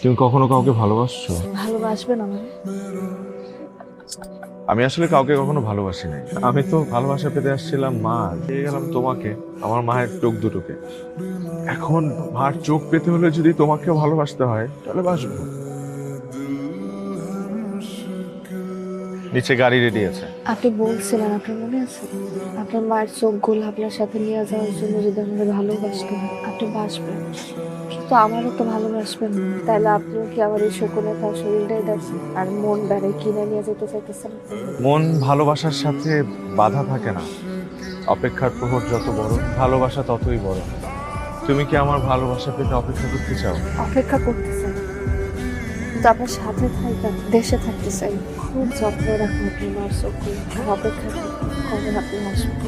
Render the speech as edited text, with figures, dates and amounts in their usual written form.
তুমি কখনো কাউকে ভালোবাসছো? ভালোবাসবেন আমার? আমি আসলে কাউকে কখনো ভালোবাসি নাই। আমি তো ভালোবাসা পেতে আসছিলাম মা, পেয়ে গেলাম তোমাকে, আমার মায়ের চোখ দুটোকে। এখন মার চোখ পেতে হলে যদি তোমাকে ভালোবাসতে হয় তাহলে বাসবো। নিচে গাড়ি রেডি আছে। আপনি বলছিলেন, আপনার মনে আছে? আপনার মায়ের চোখগুলো আপনার সাথে নিয়ে যাওয়ার জন্য যদি আমাকে ভালোবাসতেন, আপনি বাসবেন। কিন্তু আমারও তো ভালোবাসবেন না, তাহলে আপনিও কি আমার এই শকুনে তার শরীরটাই দেখেন আর মন বেড়ায় কিনে নিয়ে যেতে চাইতেছেন? মন ভালোবাসার সাথে বাধা থাকে না। অপেক্ষার প্রহর যত বড়, ভালোবাসা ততই বড়। তুমি কি আমার ভালোবাসা পেতে অপেক্ষা করতে চাও? অপেক্ষা করতেছেন, কিন্তু আপনার সাথে থাকবেন, দেশে থাকতে চাই। খুব যত্ন রাখুন আপনি মার চোখগুলো, আর অপেক্ষা করুন কবে আপনি আসবেন।